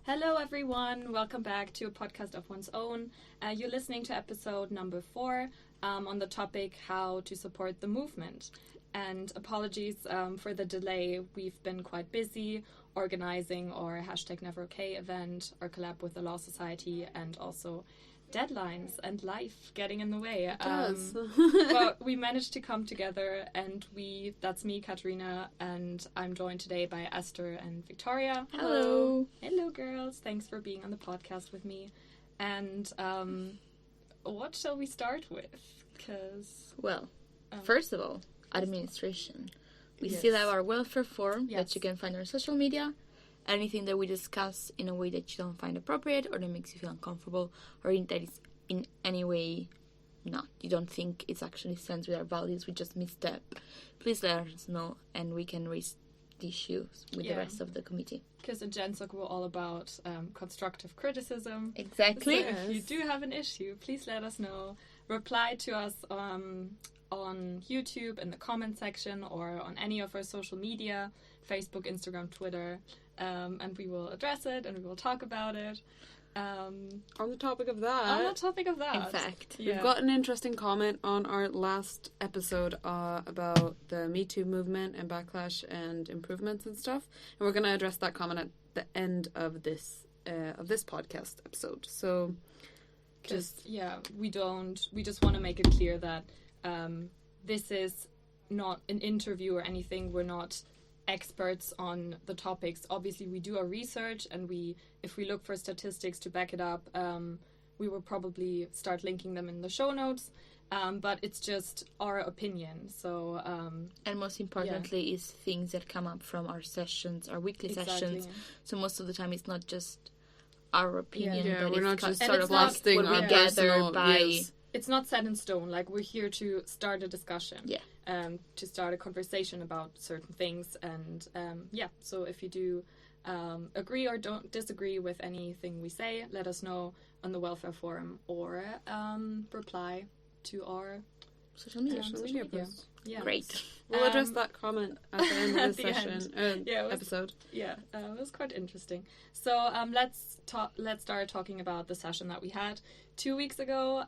Hello everyone, welcome back to a podcast of one's own. You're listening to episode number 4 on the topic how to support the movement. And apologies for the delay, we've been quite busy organizing our #NeverOK event, our collab with the Law Society, and also deadlines and life getting in the way. It does. But we managed to come together, and that's me, Katarina, and I'm joined today by Esther and Victoria. Hello. Hello, girls. Thanks for being on the podcast with me. And what shall we start with? Well, first of all, administration. We Yes. still have our welfare form Yes. that you can find on our social media. Anything that we discuss in a way that you don't find appropriate or that makes you feel uncomfortable or that is in any way you don't think it's actually sense with our values, we just misstep. Please let us know and we can raise the issues with the rest of the committee. Because in GenSoc we're all about constructive criticism. Exactly. So if you do have an issue, please let us know. Reply to us on YouTube in the comment section or on any of our social media, Facebook, Instagram, Twitter, and we will address it and we will talk about it. On the topic of that, in fact, we've got an interesting comment on our last episode about the Me Too movement and backlash and improvements and stuff, and we're going to address that comment at the end of this podcast episode. So, we just want to make it clear that this is not an interview or anything. We're not experts on the topics. Obviously we do our research, and if we look for statistics to back it up, we will probably start linking them in the show notes, but it's just our opinion. So and most importantly is things that come up from our sessions, our weekly sessions. So most of the time it's not just our opinion, but we're it's not just sort of blasting what we our gather personal by views. It's not set in stone. Like, we're here to start a discussion. To start a conversation about certain things. And, so if you do agree or don't disagree with anything we say, let us know on the welfare forum or reply to our social media. Posts. Yeah. Great. We'll address that comment at the end of At the the session episode. Yeah, it was quite interesting. So let's start talking about the session that we had 2 weeks ago.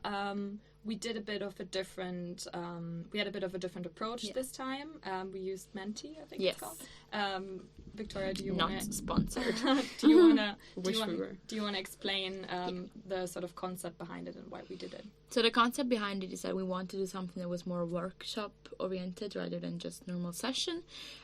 We did a bit of a different. We had a bit of a different approach this time. We used Menti, I think it's called. Victoria, do you want not sponsored? Do you want to explain the sort of concept behind it and why we did it? So the concept behind it is that we want to do something that was more workshop oriented rather than just normal session,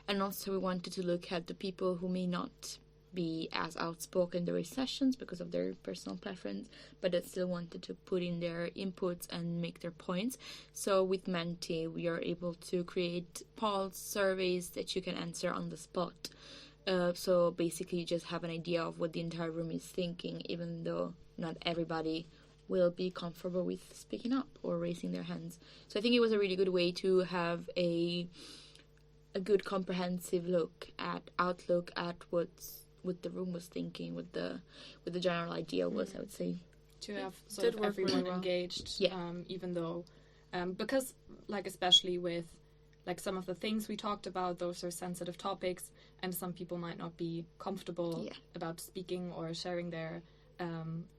and also we wanted to look at the people who may not be as outspoken during sessions because of their personal preference, but that still wanted to put in their inputs and make their points. So with Menti, we are able to create polls, surveys that you can answer on the spot. So basically you just have an idea of what the entire room is thinking, even though not everybody will be comfortable with speaking up or raising their hands. So I think it was a really good way to have a good comprehensive outlook at what the room was thinking, what the general idea was, I would say. To have sort of everyone engaged, even though, because like especially with like some of the things we talked about, those are sensitive topics, and some people might not be comfortable about speaking or sharing their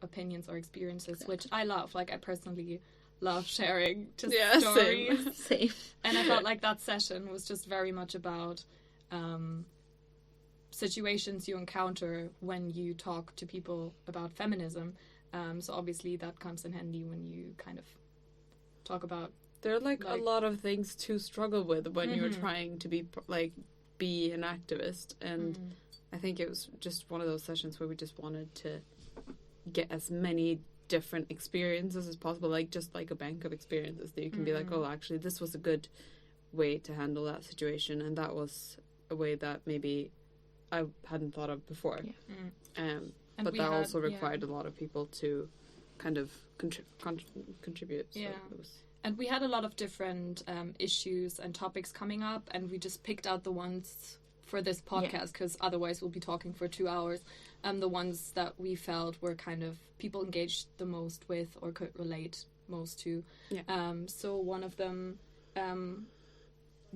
opinions or experiences, which I love. Like, I personally love sharing stories. Same. And I felt like that session was just very much about situations you encounter when you talk to people about feminism. So obviously that comes in handy when you kind of talk about. There are like a lot of things to struggle with when you're trying to be an activist, and I think it was just one of those sessions where we just wanted to get as many different experiences as possible, like just like a bank of experiences that you can be like, oh, actually this was a good way to handle that situation, and that was a way that maybe I hadn't thought of before. But that also required a lot of people to kind of contribute. So and we had a lot of different issues and topics coming up, and we just picked out the ones for this podcast, because otherwise we'll be talking for 2 hours. The ones that we felt were kind of people engaged the most with or could relate most to. So one of them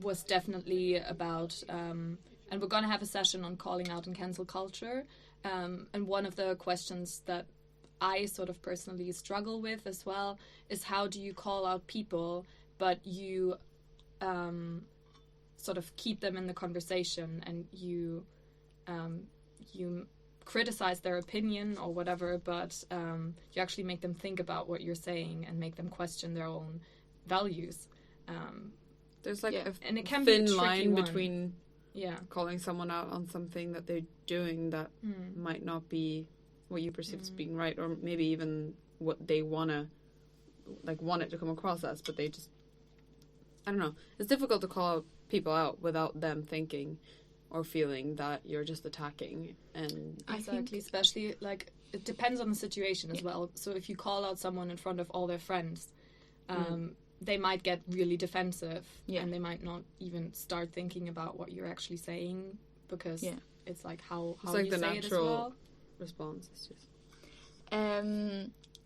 was definitely about, and we're going to have a session on calling out and cancel culture, And one of the questions that I sort of personally struggle with as well is how do you call out people, but you sort of keep them in the conversation, and you criticize their opinion or whatever, but you actually make them think about what you're saying and make them question their own values. There's like a and it can thin be a line one. between Yeah. calling someone out on something that they're doing that might not be what you perceive as being right, or maybe even what they want it to come across as, but they just, I don't know. It's difficult to call people out without them thinking or feeling that you're just attacking. And Exactly, especially like it depends on the situation as well. So if you call out someone in front of all their friends, they might get really defensive, and they might not even start thinking about what you're actually saying, because it's like how it's like you the say natural it as well. response. It's just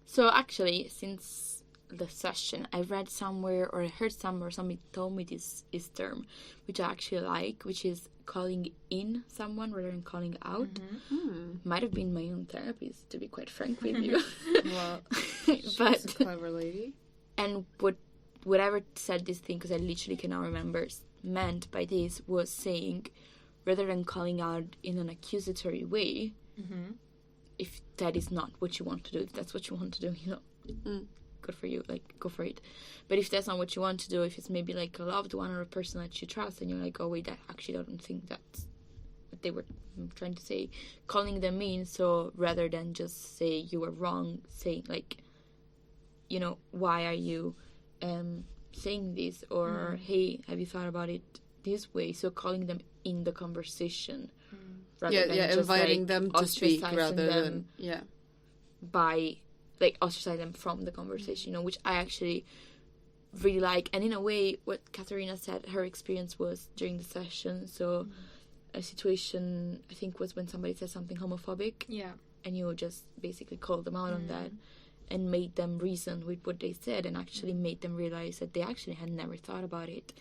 So actually, since the session, I read somewhere or I heard somewhere somebody told me this term, which I actually like, which is calling in someone rather than calling out. Might have been my own therapist, to be quite frank with you. Well, but she's a clever lady. And whatever said this thing, because I literally cannot remember, meant by this was saying, rather than calling out in an accusatory way, if that is not what you want to do, if that's what you want to do, good for you, like, go for it. But if that's not what you want to do, if it's maybe like a loved one or a person that you trust, and you're like, oh wait, I actually don't think that's what they were trying to say, calling them in. So rather than just say you were wrong, saying like, you know, why are you saying this, or hey, have you thought about it this way? So calling them in the conversation, rather than just inviting like them to speak rather them than by like ostracize them from the conversation, you know, which I actually really like. And in a way, what Katharina said, her experience was during the session. So a situation, I think, was when somebody said something homophobic, and you just basically called them out on that, and made them reason with what they said, and actually made them realize that they actually had never thought about it,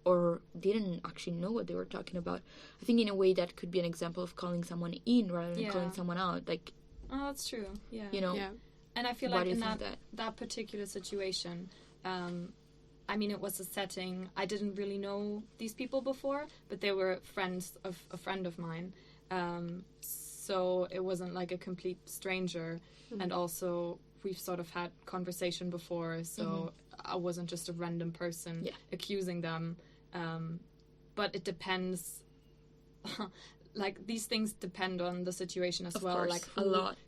or didn't actually know what they were talking about. I think in a way that could be an example of calling someone in rather than calling someone out. Like, oh, that's true. Yeah, you know. And I feel like in that particular situation, I mean, it was a setting, I didn't really know these people before, but they were friends of a friend of mine. So it wasn't like a complete stranger. And also, we've sort of had conversation before, so I wasn't just a random person accusing them. But it depends... like, these things depend on the situation as well. Course, like,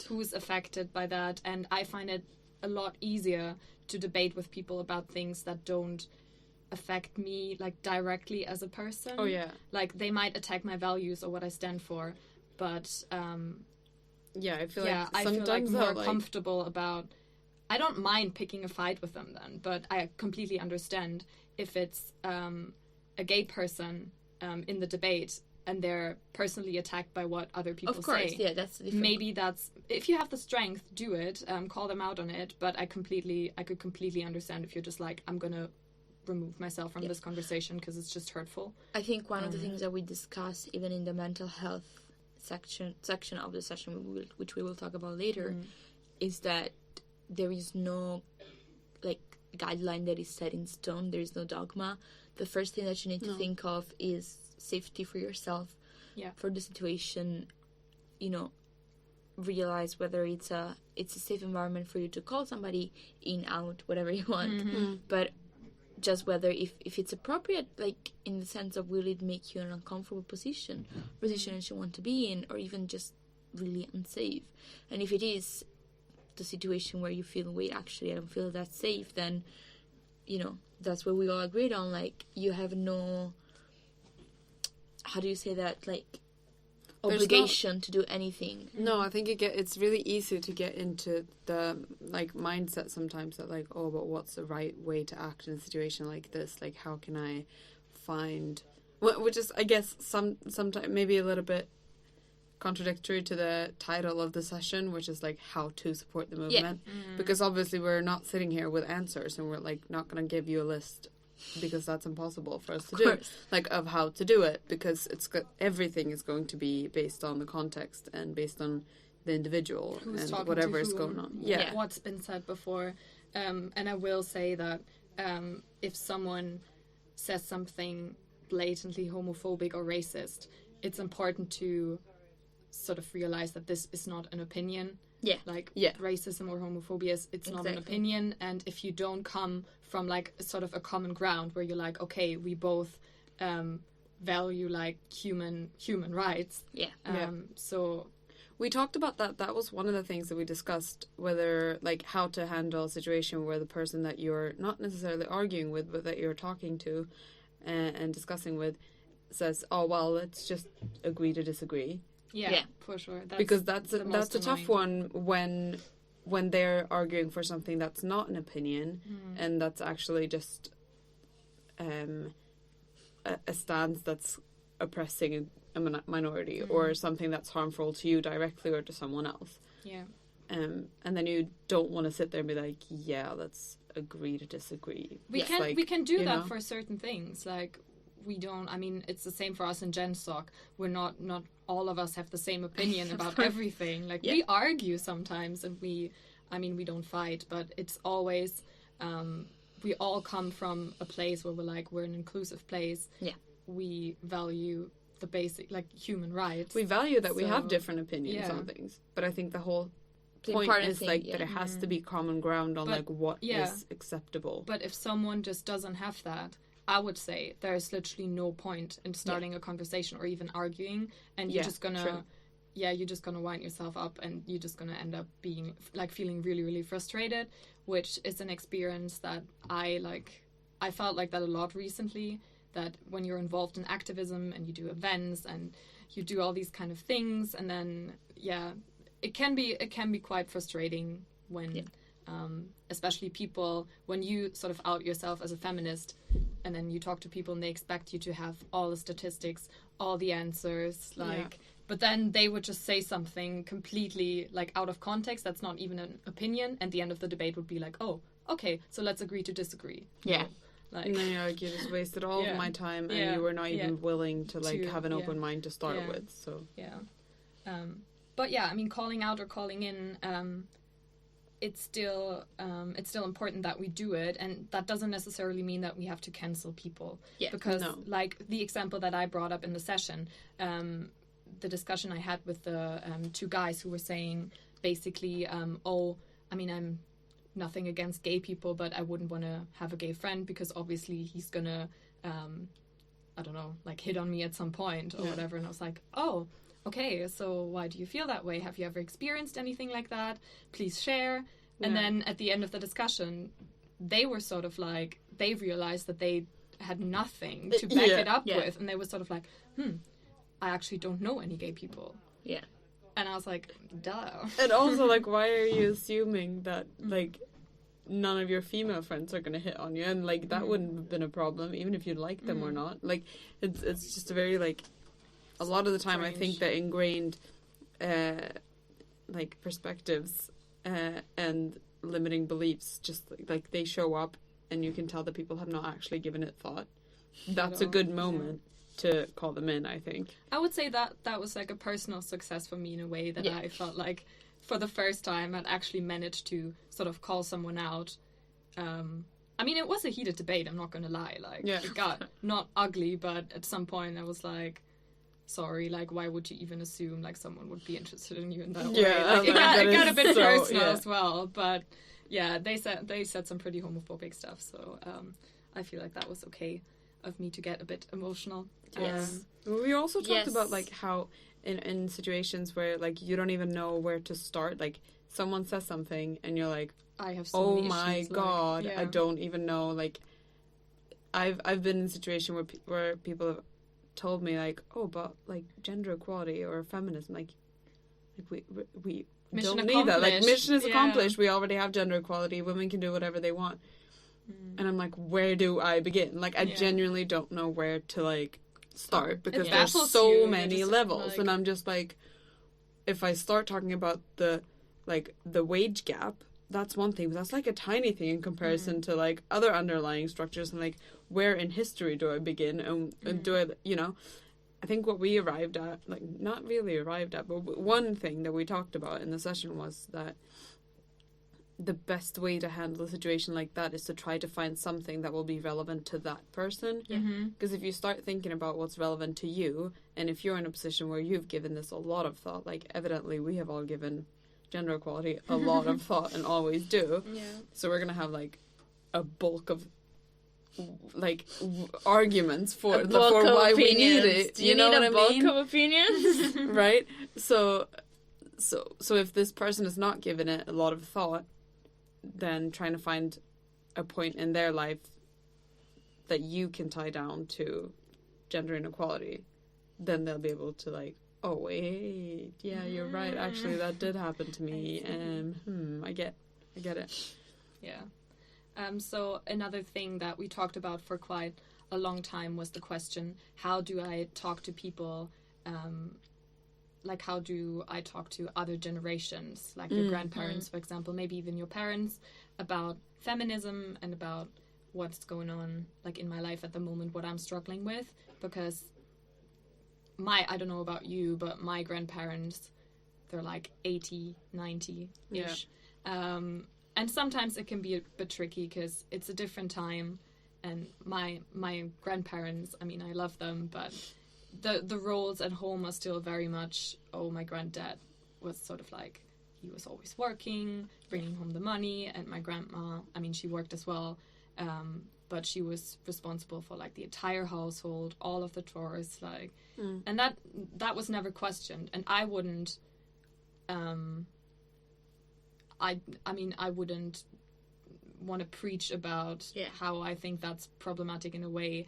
who's affected by that. And I find it a lot easier to debate with people about things that don't affect me, like, directly as a person. Oh, yeah. Like, they might attack my values or what I stand for, but... I feel I feel like more comfortable about... I don't mind picking a fight with them then, but I completely understand if it's a gay person in the debate and they're personally attacked by what other people say. Of course, yeah, that's different. Maybe that's... If you have the strength, do it. Call them out on it. But I could completely understand if you're just like, I'm going to remove myself from this conversation because it's just hurtful. I think one of the things that we discuss, even in the mental health section of the session, which we will talk about later, is that there is no, like, guideline that is set in stone. There is no dogma. The first thing that you need to think of is safety for yourself, for the situation. You know, realize whether it's a safe environment for you to call somebody in, out, whatever you want, but just whether if it's appropriate, like, in the sense of will it make you an uncomfortable position that you want to be in, or even just really unsafe. And if it is the situation where you feel, wait, actually I don't feel that safe, then, you know, that's what we all agreed on. Like, you have no, how do you say that, like, obligation to do anything. No, I think it's really easy to get into the, like, mindset sometimes that, like, oh, but what's the right way to act in a situation like this? Like, how can I find... Which is, I guess, sometimes maybe a little bit contradictory to the title of the session, which is, like, how to support the movement. Because obviously we're not sitting here with answers, and we're, like, not going to give you a list because that's impossible for us to do. Like, of how to do it, because everything is going to be based on the context and based on the individual and whatever is going on. Yeah. What's been said before. And I will say that if someone says something blatantly homophobic or racist, it's important to sort of realize that this is not an opinion. Yeah. Like, racism or homophobia, it's not an opinion. And if you don't come from, like, sort of a common ground where you're like, okay, we both value, like, human rights. Yeah. So... We talked about that. That was one of the things that we discussed, whether, like, how to handle a situation where the person that you're not necessarily arguing with, but that you're talking to and discussing with says, oh, well, let's just agree to disagree. Yeah, for sure. Because that's a tough one when they're arguing for something that's not an opinion and that's actually just a stance that's oppressing a minority or something that's harmful to you directly or to someone else. Yeah. And then you don't want to sit there and be like, yeah, let's agree to disagree. We can do that for certain things. Like, we don't, I mean, it's the same for us in GenStock. We're not all of us have the same opinion about everything. Like, we argue sometimes, and we don't fight, but it's always, we all come from a place where we're an inclusive place. Yeah. We value the basic, like, human rights. We value that we have different opinions on things. But I think the whole point is that it has to be common ground on what is acceptable. But if someone just doesn't have that, I would say there's literally no point in starting a conversation or even arguing, and you're just gonna wind yourself up, and you're just gonna end up being, like, feeling really, really frustrated, which is an experience that I felt like that a lot recently, that when you're involved in activism and you do events and you do all these kind of things, and then it can be quite frustrating when especially people, when you sort of out yourself as a feminist and then you talk to people and they expect you to have all the statistics, all the answers, but then they would just say something completely, like, out of context that's not even an opinion, and the end of the debate would be like, oh, okay, so let's agree to disagree. Yeah. Like, and then you're like, you just wasted all of my time, and you were not even willing to, like, have an open mind to start with. So but yeah, I mean, calling out or calling in, it's still important that we do it, and that doesn't necessarily mean that we have to cancel people. Yeah. Because like the example that I brought up in the session, the discussion I had with the two guys who were saying basically, I'm nothing against gay people, but I wouldn't want to have a gay friend because obviously he's gonna, I don't know, like, hit on me at some point or whatever. And I was like, oh, okay, so why do you feel that way? Have you ever experienced anything like that? Please share. Yeah. And then at the end of the discussion, they were sort of like, they realized that they had nothing to back it up with. And they were sort of like, I actually don't know any gay people. Yeah. And I was like, duh. And also, like, why are you assuming that, like, none of your female friends are going to hit on you? And, like, that wouldn't have been a problem, even if you like them or not. Like, it's just a very, like, a lot of the time I think that ingrained, like, perspectives and limiting beliefs, just, like, they show up and you can tell that people have not actually given it thought. That's a good moment to call them in, I think. I would say that was like a personal success for me in a way that I felt like for the first time I'd actually managed to sort of call someone out. I mean, it was a heated debate, I'm not going to lie. Like, it got not ugly, but at some point I was like, sorry, like, why would you even assume, like, someone would be interested in you in that way? Like, it got a bit personal as well, but they said some pretty homophobic stuff, so I feel like that was okay of me to get a bit emotional. Yes. We also talked about, like, how in situations where, like, you don't even know where to start, like, someone says something and you're like, I have so many my issues, god, like, I don't even know. Like, I've been in a situation where people have told me, like, oh, but, like, gender equality or feminism, like we don't need that. Like, mission is accomplished. We already have gender equality. Women can do whatever they want. And I'm like, where do I begin? Like, I genuinely don't know where to, like, start, because there's so many levels. Like, and I'm just like, if I start talking about the wage gap, that's one thing, but that's, like, a tiny thing in comparison to, like, other underlying structures, and, like, where in history do I begin, and do I, you know, I think what we arrived at, like, not really arrived at, but one thing that we talked about in the session was that the best way to handle a situation like that is to try to find something that will be relevant to that person. Because if you start thinking about what's relevant to you, and if you're in a position where you've given this a lot of thought, like evidently we have all given gender equality a lot of thought and always do. So we're going to have like a bulk of like arguments for why we need it. You know what I mean? Bulk of opinions, right? So if this person is not giving it a lot of thought, then trying to find a point in their life that you can tie down to gender inequality, then they'll be able to like, oh wait, yeah, you're right. Actually, that did happen to me. I get it. Yeah. So another thing that we talked about for quite a long time was the question, how do I talk to people, like how do I talk to other generations, like your grandparents, for example, maybe even your parents, about feminism and about what's going on like in my life at the moment, what I'm struggling with, because I don't know about you, but my grandparents, they're like 80, 90-ish. Yeah. And sometimes it can be a bit tricky because it's a different time, and my grandparents, I mean, I love them, but the roles at home are still very much, my granddad was sort of like, he was always working, bringing home the money, and my grandma, I mean, she worked as well, but she was responsible for like the entire household, all of the chores, like, and that was never questioned, and I wouldn't, I wouldn't want to preach about how I think that's problematic in a way,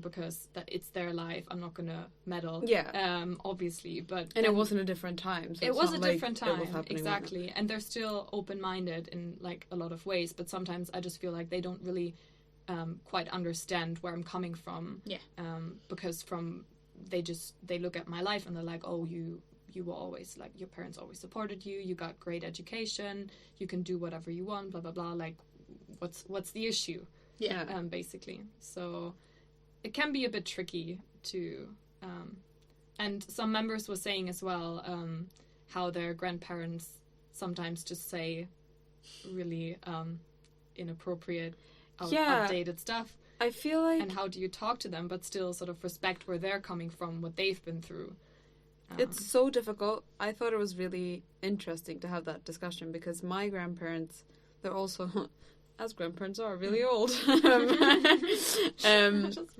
because that it's their life. I'm not gonna meddle. Yeah. Obviously, but and it wasn't a different time. So it was a different time, exactly. And they're still open-minded in like a lot of ways, but sometimes I just feel like they don't really quite understand where I'm coming from. Yeah. Because they look at my life and they're like, oh, you were always, like, your parents always supported you, you got great education, you can do whatever you want, blah, blah, blah, like, what's the issue? Yeah. Basically. So it can be a bit tricky to, and some members were saying as well, how their grandparents sometimes just say really inappropriate, outdated stuff. I feel like... And how do you talk to them, but still sort of respect where they're coming from, what they've been through? It's so difficult. I thought it was really interesting to have that discussion because my grandparents, they're also, as grandparents are, really old.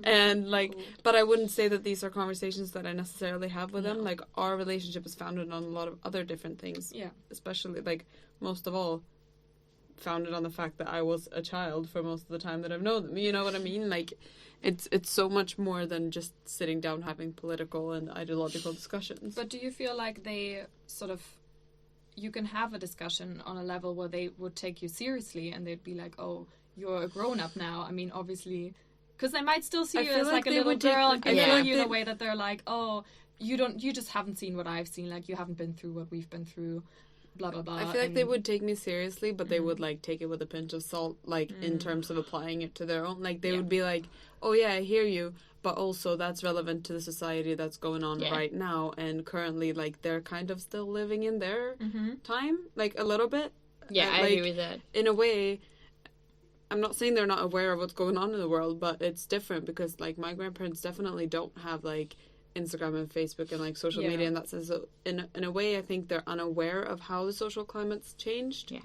And like, but I wouldn't say that these are conversations that I necessarily have with them. Like, our relationship is founded on a lot of other different things. Yeah. Especially, like, most of all, founded on the fact that I was a child for most of the time that I've known them. You know what I mean? Like, it's so much more than just sitting down having political and ideological discussions. But do you feel like they sort of, you can have a discussion on a level where they would take you seriously and they'd be like, oh, you're a grown-up now. I mean, obviously, because they might still see you as like a little girl and feel you in a way that they're like, oh, you just haven't seen what I've seen, like, you haven't been through what we've been through. Blah, blah, blah. I feel like they would take me seriously, but they would, like, take it with a pinch of salt, like, in terms of applying it to their own. Like, they would be like, oh, yeah, I hear you, but also that's relevant to the society that's going on right now, and currently, like, they're kind of still living in their time, like, a little bit. Yeah, I agree with that. In a way, I'm not saying they're not aware of what's going on in the world, but it's different because, like, my grandparents definitely don't have, like, Instagram and Facebook and like social media in that sense. So in a way, I think they're unaware of how the social climate's changed. Yeah.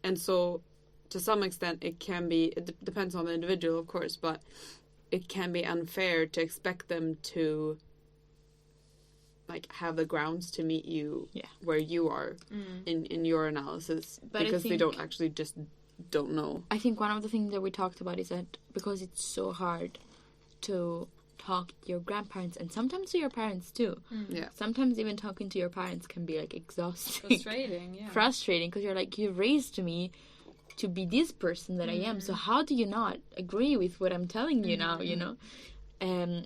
And so to some extent it can be, it depends on the individual of course, but it can be unfair to expect them to like have the grounds to meet you where you are in your analysis, but because they don't actually just don't know. I think one of the things that we talked about is that because it's so hard to talk to your grandparents and sometimes to your parents too. Yeah. Sometimes even talking to your parents can be like exhausting. Frustrating because you're like, you raised me to be this person that I am. So how do you not agree with what I'm telling you now, you know?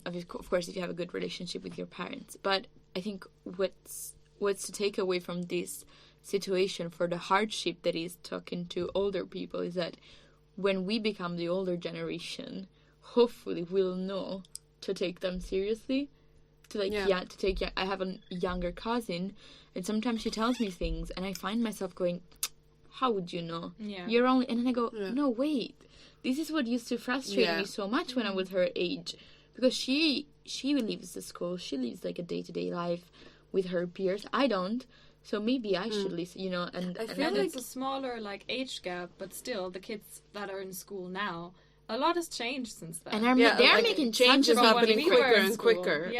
Of course, if you have a good relationship with your parents. But I think what's to take away from this situation for the hardship that is talking to older people is that when we become the older generation, hopefully will know to take them seriously. I have a younger cousin, and sometimes she tells me things, and I find myself going, how would you know? Yeah. You're only... And then I go, no, wait. This is what used to frustrate me so much when I was her age. Because she leaves the school, she lives like a day-to-day life with her peers. I don't. So maybe I should listen, you know. And I feel like it's a smaller like age gap, but still, the kids that are in school now, a lot has changed since then. And they're making change is such a happening big quicker difference. and quicker.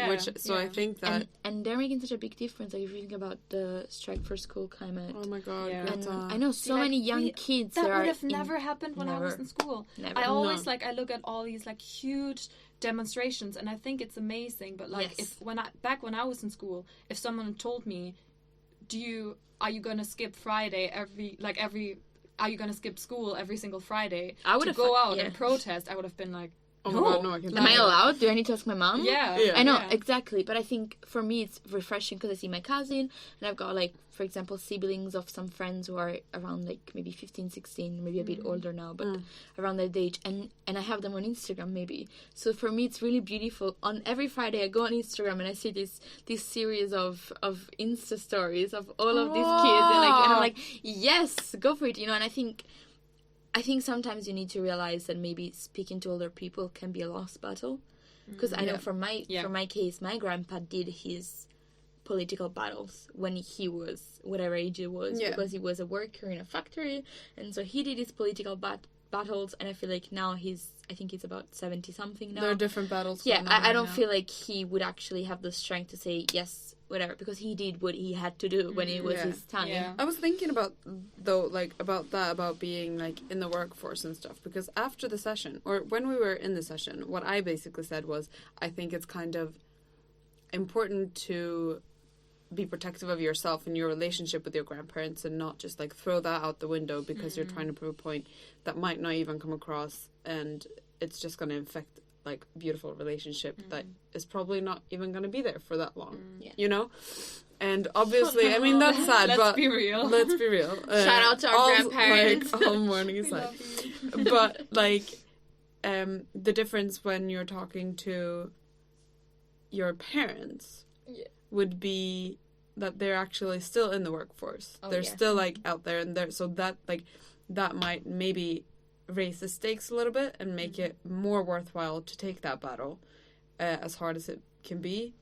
I think that and they're making such a big difference. Like, if you think about the strike for school climate. Oh my god! Yeah. And I know so many young kids that that would are have never happened when I was in school. Never. I always I look at all these like huge demonstrations, and I think it's amazing. But like, when I was in school, if someone told me, are you gonna skip Friday are you gonna skip school every single Friday to go out and protest? I would have been like, oh my god, no, I can't. Am I allowed? Do I need to ask my mom? Yeah. I know, exactly. But I think for me it's refreshing because I see my cousin, and I've got like, for example, siblings of some friends who are around like maybe 15, 16, maybe a bit older now, but around that age, and I have them on Instagram maybe. So for me it's really beautiful. On every Friday I go on Instagram and I see this series of Insta stories of all of these kids, and I'm like, yes, go for it, you know. And I think sometimes you need to realize that maybe speaking to older people can be a lost battle, because I know for my case, my grandpa did his political battles when he was whatever age it was, because he was a worker in a factory, and so he did his political battles, and I feel like now I think he's about 70 something now. There are different battles. I don't feel like he would actually have the strength to say yes, whatever, because he did what he had to do when it was his time. Yeah. I was thinking about being like in the workforce and stuff, because after the session, or when we were in the session, what I basically said was, I think it's kind of important to be protective of yourself and your relationship with your grandparents, and not just like throw that out the window because you're trying to prove a point that might not even come across, and it's just going to affect like beautiful relationship that is probably not even going to be there for that long, you know. And obviously, I mean, that's sad, let's but be real. Let's be real. Shout out to our grandparents. Like, all morning aside. But like, the difference when you're talking to your parents would be that they're actually still in the workforce. They're still like out there, and so that like that might maybe raise the stakes a little bit and make it more worthwhile to take that battle, as hard as it can be.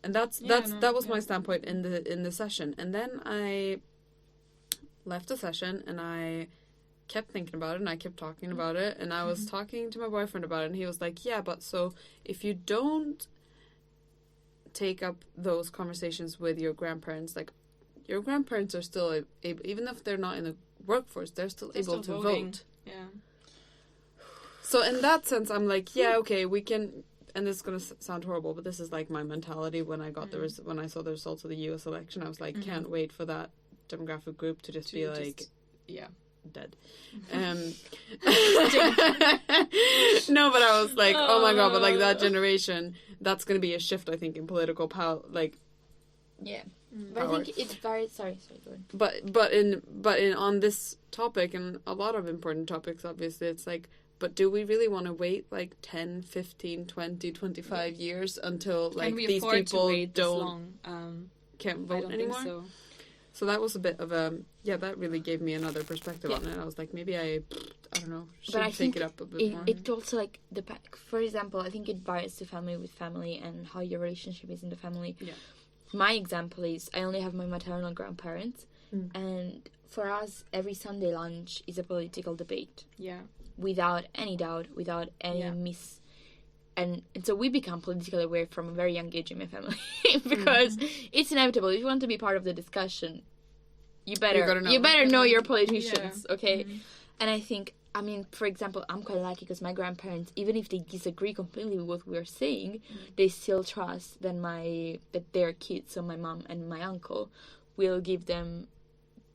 And that was my standpoint in the session. And then I left the session and I kept thinking about it, and I kept talking about it, and I was talking to my boyfriend about it, and he was like, yeah, but so if you don't take up those conversations with your grandparents, like, your grandparents are still able, even if they're not in the workforce, they're still able to vote. Yeah. So in that sense, I'm like, yeah, okay, we can. And this is gonna sound horrible, but this is like my mentality when I got when I saw the results of the U.S. election. I was like, can't wait for that demographic group to be like, dead. No, but I was like, oh my god, but like that generation, that's gonna be a shift, I think, in political power, like. Yeah. But I think it's very sorry, go on. But in on this topic and a lot of important topics, obviously, it's like, but do we really want to wait like 10, 15, 20, 25 years until like these people can't vote anymore? So that was a bit of a that really gave me another perspective on it. I was like, maybe I don't know, should take it up a bit more. It also like for example, I think it varies to family with family and how your relationship is in the family. Yeah. My example is I only have my maternal grandparents, and for us, every Sunday lunch is a political debate. Yeah. Without any doubt, without any and so we become politically aware from a very young age in my family because it's inevitable. If you want to be part of the discussion, you better know your politicians, okay? And I think, I mean, for example, I'm quite lucky because my grandparents, even if they disagree completely with what we're saying, they still trust that their kids, so my mom and my uncle, will give them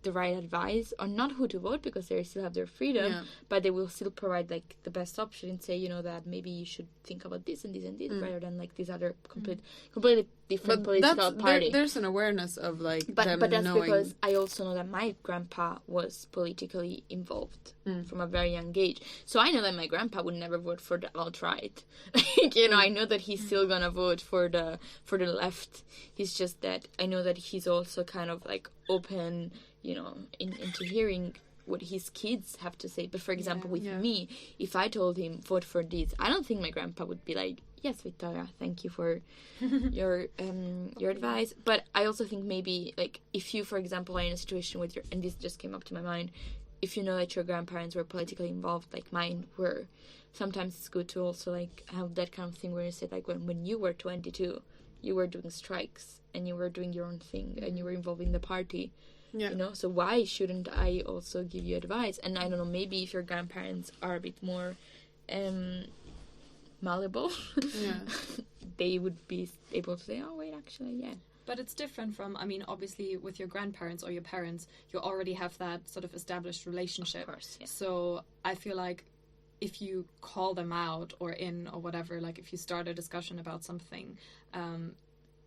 the right advice on not who to vote because they still have their freedom, but they will still provide like the best option and say, you know, that maybe you should think about this and this and this rather than like these other completely different political party. There's an awareness of like them but that's knowing. because I also know that my grandpa was politically involved from a very young age. So I know that my grandpa would never vote for the alt-right. Like, you know, I know that he's still gonna vote for the left. He's just that I know that he's also kind of like open, you know, into hearing what his kids have to say. But for example, with me, if I told him vote for this, I don't think my grandpa would be like, yes, Victoria, thank you for your advice. But I also think maybe like if you, for example, are in a situation with and this just came up to my mind, if you know that your grandparents were politically involved like mine were, sometimes it's good to also like have that kind of thing where you say like when you were 22, you were doing strikes and you were doing your own thing and you were involved in the party. Yeah. You know, so why shouldn't I also give you advice? And I don't know, maybe if your grandparents are a bit more malleable, they would be able to say, oh, wait, actually, yeah. But it's different from, I mean, obviously with your grandparents or your parents, you already have that sort of established relationship. Of course, yeah. So I feel like if you call them out or whatever, like if you start a discussion about something,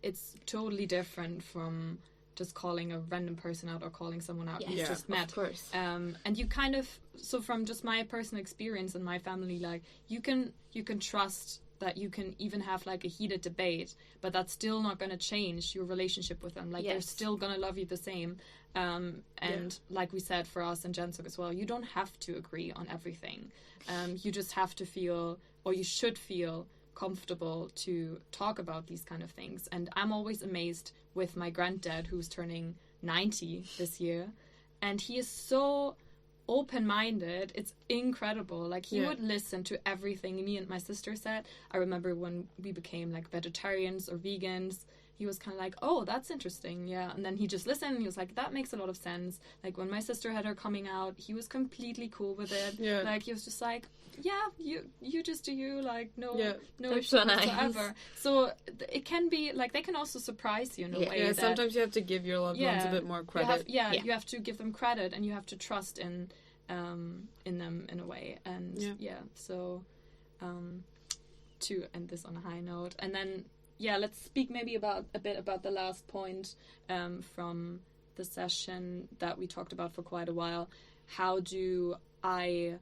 it's totally different from just calling a random person out or calling someone out you've just met. Of course. And you kind of, so from just my personal experience in my family, like you can trust that you can even have like a heated debate, but that's still not going to change your relationship with them. Like they're still going to love you the same. And like we said for us and Jensok as well, you don't have to agree on everything. You just have to feel, or you should feel, comfortable to talk about these kind of things. And I'm always amazed with my granddad, who's turning 90 this year, and he is so open-minded. It's incredible. Like he would listen to everything me and my sister said. I remember when we became like vegetarians or vegans, he was kind of like, oh, that's interesting, yeah. And then he just listened and he was like, that makes a lot of sense. Like when my sister had her coming out, he was completely cool with it. Yeah. Like he was just like, yeah, you just do you, like no issues whatsoever. So it can be like they can also surprise you in a way. Yeah, sometimes you have to give your loved ones a bit more credit. You have to give them credit and you have to trust in them in a way. And so to end this on a high note, and then let's speak maybe a bit about the last point from the session that we talked about for quite a while. How do I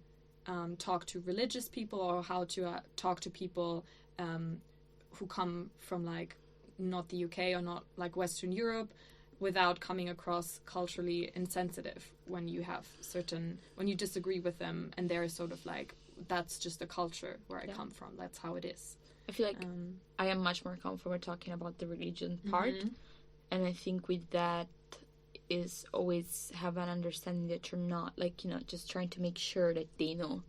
talk to religious people, or how to talk to people who come from like not the UK or not like Western Europe, without coming across culturally insensitive when you disagree with them and they're sort of like, that's just the culture where I come from, that's how it is. I feel like I am much more comfortable talking about the religion part, and I think with that is always have an understanding that you're not like, you know, just trying to make sure that they know.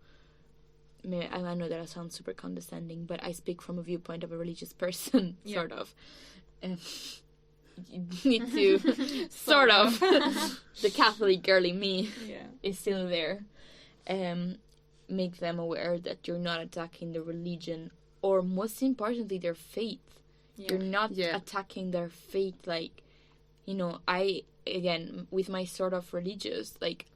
I know that I sound super condescending, but I speak from a viewpoint of a religious person, sort of. You need to sort of the Catholic girly me is still there. Make them aware that you're not attacking the religion, or most importantly their faith. You're not attacking their faith. Like, you know, again, with my sort of religious, like,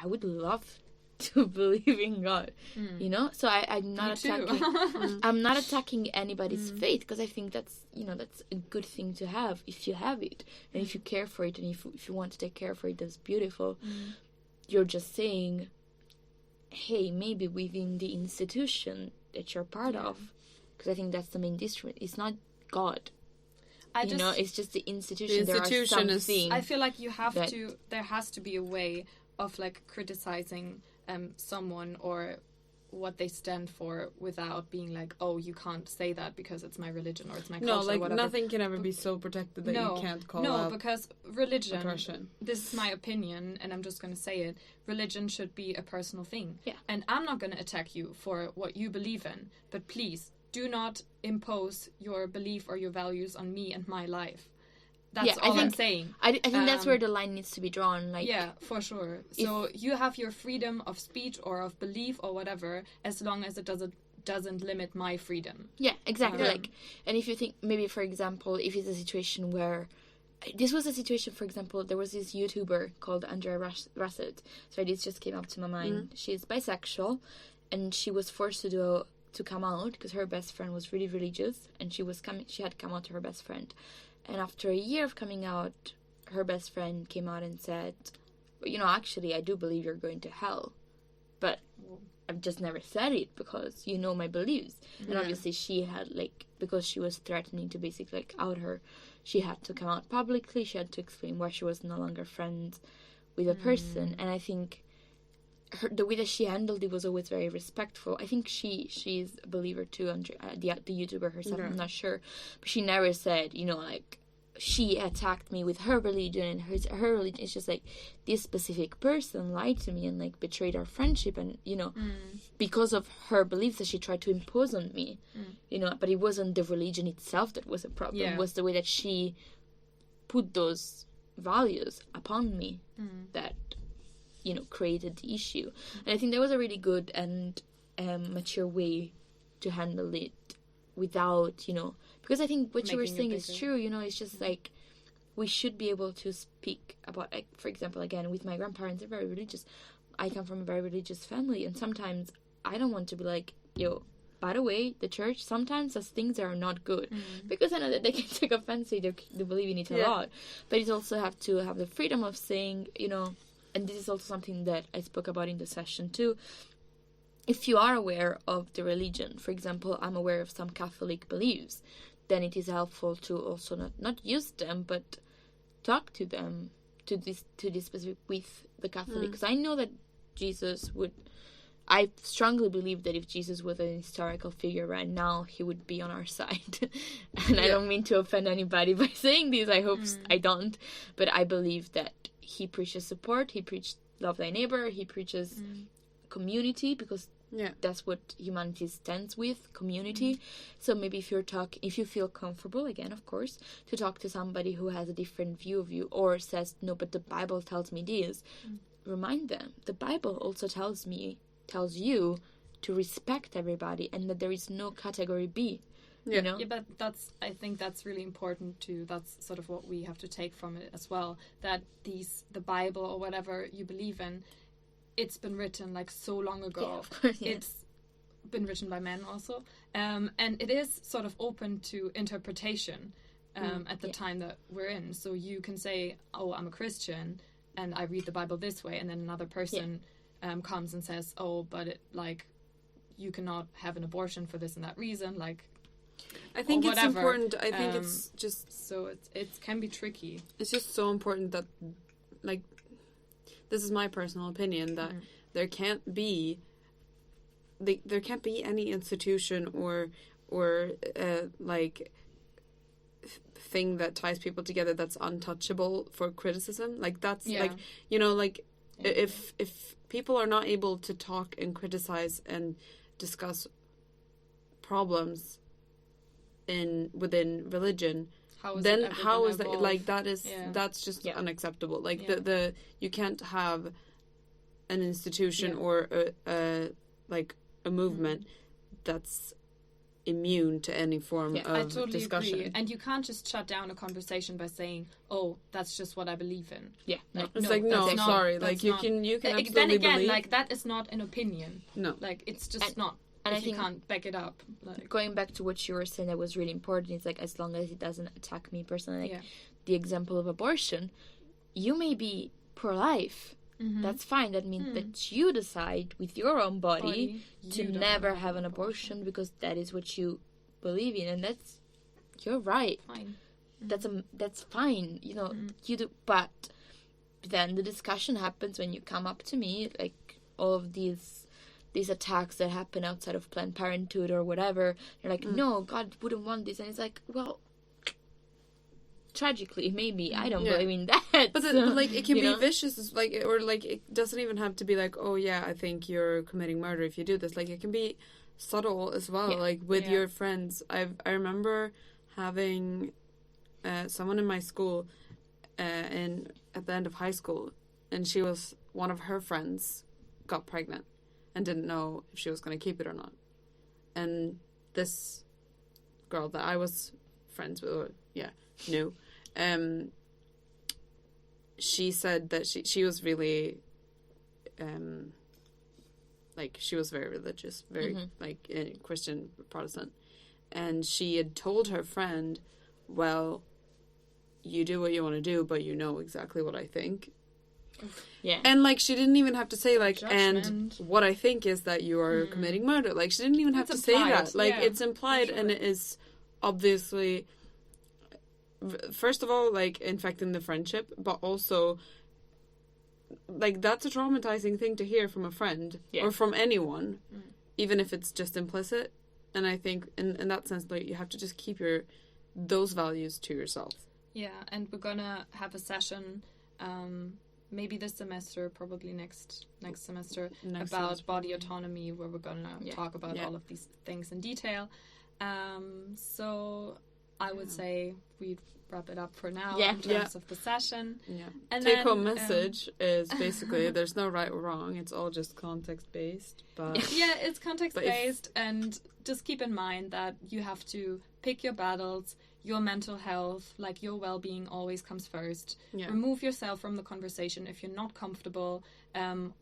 I would love to believe in God, you know? So I'm not attacking I'm not attacking anybody's faith, because I think that's, you know, that's a good thing to have if you have it, and if you care for it, and if you want to take care for it, that's beautiful. You're just saying, hey, maybe within the institution that you're part of, because I think that's the main district. It's not God. It's just the institution. The institution is. I feel like you have to. There has to be a way of like criticizing someone or what they stand for without being like, oh, you can't say that because it's my religion or it's my culture. No, like or whatever. Nothing can ever be so protected that you can't call out. No, because religion. Aggression. This is my opinion, and I'm just going to say it. Religion should be a personal thing. Yeah. And I'm not going to attack you for what you believe in, but please do not impose your belief or your values on me and my life. That's all I'm saying. I think that's where the line needs to be drawn. Like, yeah, for sure. So you have your freedom of speech or of belief or whatever, as long as it doesn't limit my freedom. Yeah, exactly. Like, and if you think, maybe for example, if it's a situation where this was a situation, for example, there was this YouTuber called Andrea Russett. So this just came up to my mind. She's bisexual, and she was forced to do to come out because her best friend was really religious, and she had come out to her best friend. And after a year of coming out, her best friend came out and said, actually, I do believe you're going to hell, but I've just never said it because you know my beliefs. And obviously she had, because she was threatening to basically out her, she had to come out publicly. She had to explain why she was no longer friends with a person. And I think the way that she handled it was always very respectful. I think she's a believer too, the YouTuber herself, I'm not sure. But she never said, she attacked me with her religion, and her religion. It's just this specific person lied to me and betrayed our friendship, and because of her beliefs that she tried to impose on me, but it wasn't the religion itself that was a problem. It was the way that she put those values upon me that created the issue. And I think that was a really good and mature way to handle it without because I think what you were saying is true. It's just we should be able to speak about, for example, again, with my grandparents, they're very religious. I come from a very religious family, and sometimes I don't want to be by the way, the church sometimes does things that are not good, because I know that they can take offense to they believe in it a lot, but it also have to have the freedom of saying, and this is also something that I spoke about in the session too. If you are aware of the religion, for example, I'm aware of some Catholic beliefs, then it is helpful to also not use them, but talk to them to this specific with the Catholic. Because I know that Jesus would. I strongly believe that if Jesus was an historical figure right now, he would be on our side. And I don't mean to offend anybody by saying this. I hope I don't. But I believe that he preaches support. He preached love thy neighbor. He preaches community, because that's what humanity stands with, community. So maybe if you feel comfortable, again, of course, to talk to somebody who has a different view of you, or says, no, but the Bible tells me this, remind them, the Bible also tells you to respect everybody, and that there is no category B. Yeah, but I think that's really important too. That's sort of what we have to take from it as well, that the Bible or whatever you believe in, it's been written so long ago. Yeah, of course, yeah. It's been written by men also, and it is sort of open to interpretation at the time that we're in. So you can say, oh, I'm a Christian and I read the Bible this way, and then another person comes and says, oh, but you cannot have an abortion for this and that reason, I think it's important. I think it's just so it can be tricky. It's just so important that this is my personal opinion, that there can't be any institution or thing that ties people together that's untouchable for criticism. If people are not able to talk and criticize and discuss problems within religion, how is that? That's just unacceptable. You can't have an institution or a movement that's immune to any form of I totally discussion. agree. And you can't just shut down a conversation by saying, "Oh, that's just what I believe in." Yeah, it's sorry. You can absolutely then again, believe. that is not an opinion. No, it's just not. And I think you can't back it up. Going back to what you were saying, that was really important. It's as long as it doesn't attack me personally. The example of abortion, you may be pro-life. That's fine. That means that you decide with your own body to never have an abortion because that is what you believe in, and you're right. Fine. That's fine. You do, but then the discussion happens when you come up to me, all of these attacks that happen outside of Planned Parenthood or whatever. You're no, God wouldn't want this, and it's well, tragically, maybe I don't believe in that. But it can be vicious, it doesn't even have to be oh yeah, I think you're committing murder if you do this. It can be subtle as well, with your friends. I remember having someone in my school, at the end of high school, and one of her friends got pregnant and didn't know if she was going to keep it or not. And this girl that I was friends with, knew, she said that she was really like, she was very religious, very, like, Christian Protestant. And she had told her friend, well, you do what you want to do, but you know exactly what I think. Yeah. And, like, she didn't even have to say, like, Judgment. and what I think is that you are committing murder. Like, she didn't even have to say that. Like, it's implied, and it is obviously, first of all, like, infecting the friendship, but also, like, that's a traumatizing thing to hear from a friend or from anyone, even if it's just implicit. And I think in that sense, like, you have to just keep those values to yourself. Yeah, and we're gonna have a session, maybe this semester, probably next semester, about body autonomy, where we're gonna talk about all of these things in detail. So I would say we wrap it up for now in terms of the session. Yeah. And take home message is basically there's no right or wrong. It's all just context based. But it's context based, and just keep in mind that you have to pick your battles. Your mental health, like your well-being, always comes first. Yeah. Remove yourself from the conversation if you're not comfortable.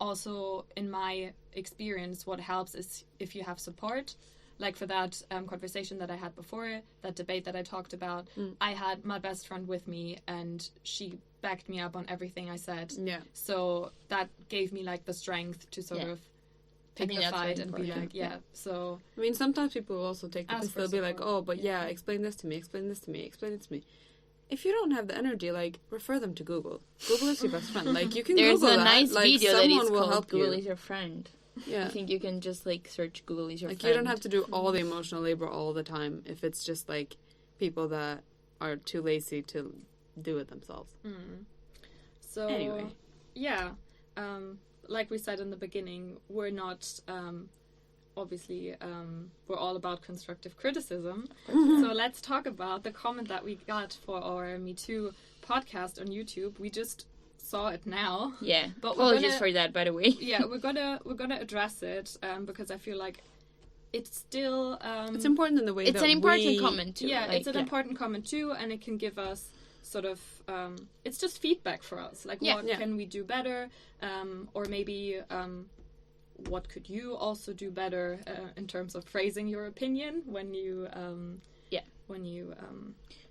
Also, in my experience, what helps is if you have support. Like for that conversation that I had before, that debate that I talked about, I had my best friend with me, and she backed me up on everything I said. Yeah. So that gave me like the strength to sort of pick the fight and be like, so... I mean, sometimes people will also take the piss. They'll be like, oh, but explain this to me, explain this to me, explain it to me. If you don't have the energy, like, refer them to Google. Google is your best friend. Like, you can Google that. There's a nice video that is will called help Google you. Is Your Friend. Yeah. I think you can just, like, search Google Is Your Friend. Like, you don't have to do all the emotional labor all the time if it's just, like, people that are too lazy to do it themselves. So, anyway. Yeah. Like we said in the beginning, we're not, obviously, we're all about constructive criticism. So let's talk about the comment that we got for our Me Too podcast on YouTube. We just saw it now. Yeah, but apologies for that, by the way. Yeah, we're gonna address it because I feel like it's still... it's important in the way it's an important comment too. Yeah, like, it's an important comment too, and it can give us sort of it's just feedback for us, like what can we do better, or maybe what could you also do better in terms of phrasing your opinion when you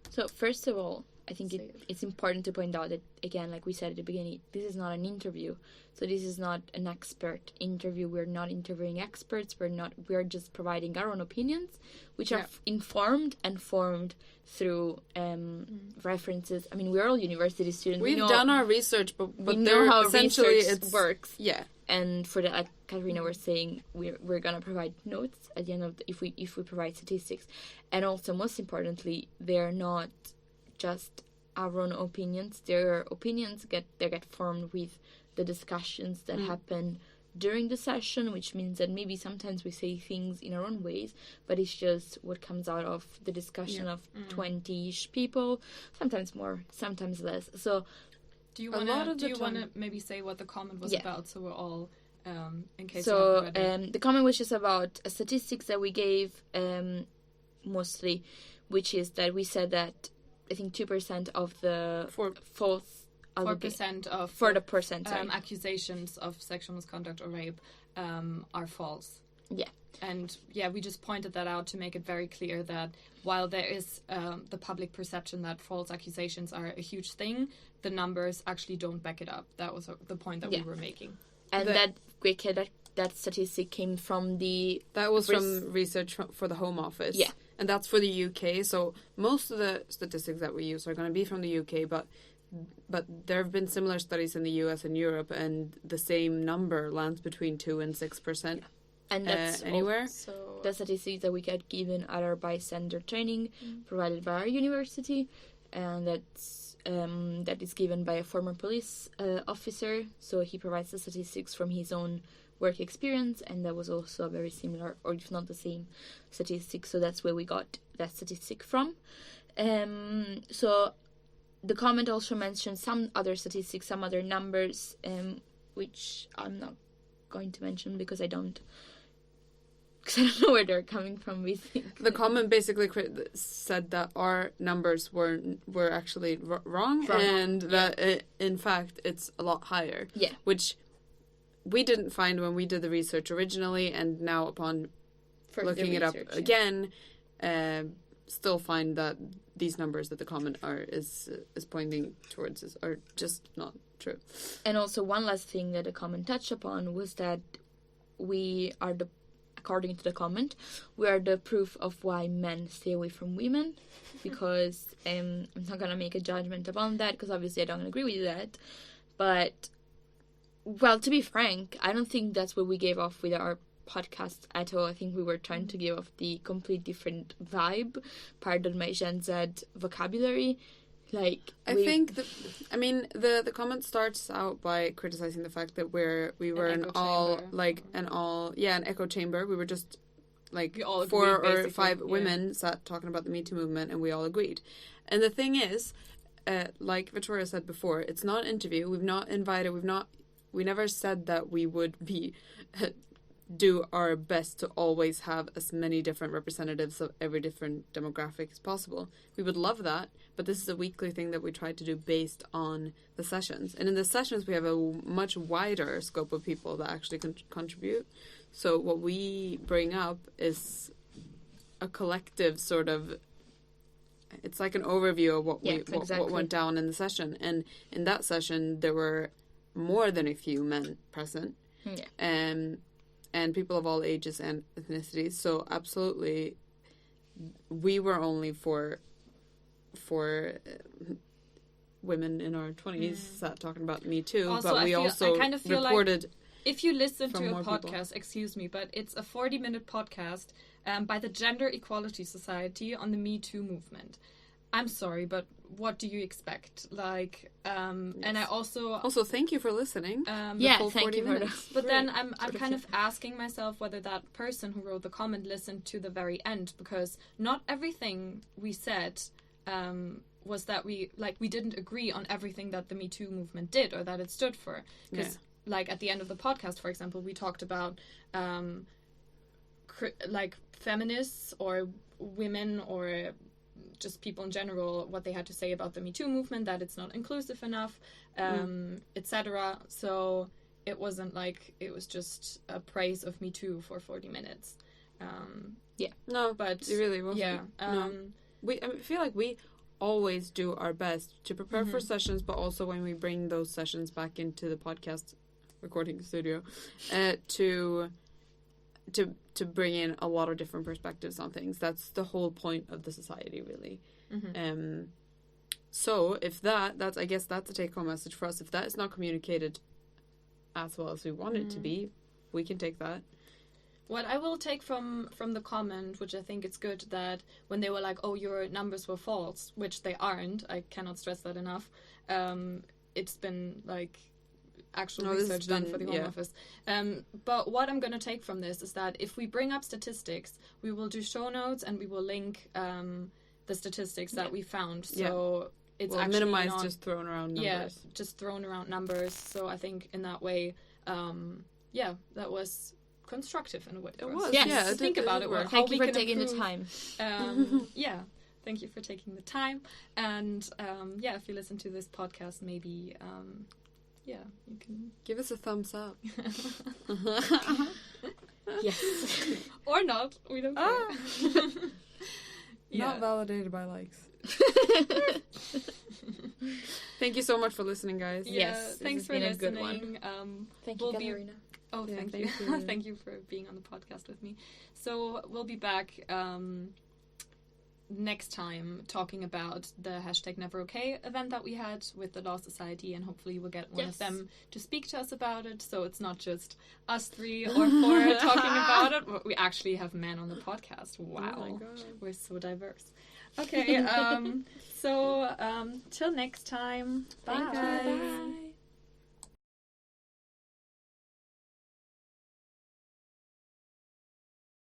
so first of all, I think it's important to point out that, again, like we said at the beginning, this is not an interview. So this is not an expert interview. We're not interviewing experts. We're just providing our own opinions, which are informed and formed through references. I mean, we're all university students. We've done our research, but we know how essentially research works. Yeah. And for that, like Katarina was saying, we're gonna provide notes at the end of if we provide statistics, and also most importantly, they're not just our own opinions. Their opinions get formed with the discussions that happen during the session, which means that maybe sometimes we say things in our own ways, but it's just what comes out of the discussion of 20-ish people, sometimes more, sometimes less. So do you want to maybe say what the comment was about, so we're all in case so you haven't read it. The comment was just about statistics that we gave mostly, which is that we said that I think 2% of the 4% of 40% accusations of sexual misconduct or rape are false. Yeah. And we just pointed that out to make it very clear that while there is the public perception that false accusations are a huge thing, the numbers actually don't back it up. That was the point that we were making. And that statistic came from from research for the Home Office. Yeah. And that's for the UK. So most of the statistics that we use are going to be from the UK, but there have been similar studies in the US and Europe, and the same number lands between 2 and 6%. And that's anywhere. The statistics that we get given at our bystander training provided by our university, and that is given by a former police officer. So he provides the statistics from his own work experience, and that was also a very similar, or if not the same, statistic. So that's where we got that statistic from. So the comment also mentioned some other statistics, some other numbers, which I'm not going to mention because I don't know where they're coming from. The comment basically said that our numbers were actually wrong, and that in fact it's a lot higher. Yeah, which we didn't find when we did the research originally, and now upon Further looking it up research, again, still find that these numbers that the comment is pointing towards are just not true. And also one last thing that the comment touched upon was that we are according to the comment, we are the proof of why men stay away from women, because I'm not going to make a judgment upon that, because obviously I don't agree with that. But, well, to be frank, I don't think that's what we gave off with our podcast at all. I think we were trying to give off the complete different vibe, pardon my Gen Z vocabulary. Like, I think the comment starts out by criticizing the fact that we were an echo chamber. We were just like 4 or 5 women sat talking about the Me Too movement, and we all agreed. And the thing is, like Victoria said before, it's not an interview. We've not invited. We never said that we would be do our best to always have as many different representatives of every different demographic as possible. We would love that, but this is a weekly thing that we try to do based on the sessions. And in the sessions, we have a much wider scope of people that actually contribute. So what we bring up is a collective sort of, it's like an overview of what went down in the session. And in that session, there were more than a few men present. And people of all ages and ethnicities. So absolutely, we were only for women in our 20s sat talking about Me Too, also, but I kind of feel reported. Like if you listen to a podcast, people. Excuse me, but it's a 40-minute podcast by the Gender Equality Society on the Me Too movement. I'm sorry, but what do you expect? Like, and I also thank you for listening. Thank you for that. But then I'm kind of asking myself whether that person who wrote the comment listened to the very end, because not everything we said was that we didn't agree on everything that the Me Too movement did or that it stood for. Because like at the end of the podcast, for example, we talked about like feminists or women or just people in general, what they had to say about the Me Too movement, that it's not inclusive enough, etc. So it wasn't like it was just a praise of Me Too for 40 minutes. No, but it really wasn't. Yeah. I feel like we always do our best to prepare for sessions, but also when we bring those sessions back into the podcast recording studio, to bring in a lot of different perspectives on things. That's the whole point of the society, really. So if that's I guess that's a take-home message for us. If that is not communicated as well as we want it to be, we can take that. What I will take from the comment, which I think it's good, that when they were like, oh, your numbers were false, which they aren't, I cannot stress that enough, it's been like actual research done for the Home Office. But what I'm going to take from this is that if we bring up statistics, we will do show notes and we will link the statistics that we found. So it's actually minimize not just thrown around numbers. Yeah, just thrown around numbers. So I think in that way, that was constructive in a way. It was. Yes. Think about it. Thank you for taking the time. Thank you for taking the time. And if you listen to this podcast, maybe you can give us a thumbs up. Yes. Or not. We don't care. Not validated by likes. Thank you so much for listening, guys. Yes. Thanks for listening. Thank you, Katarina. Thank you. Thank you for being on the podcast with me. So we'll be back next time talking about the #NeverOK event that we had with the Law Society, and hopefully we'll get one of them to speak to us about it, so it's not just us 3 or 4 talking about it, but we actually have men on the podcast. Wow. Oh my God. We're so diverse. Okay, so till next time. Bye. Bye.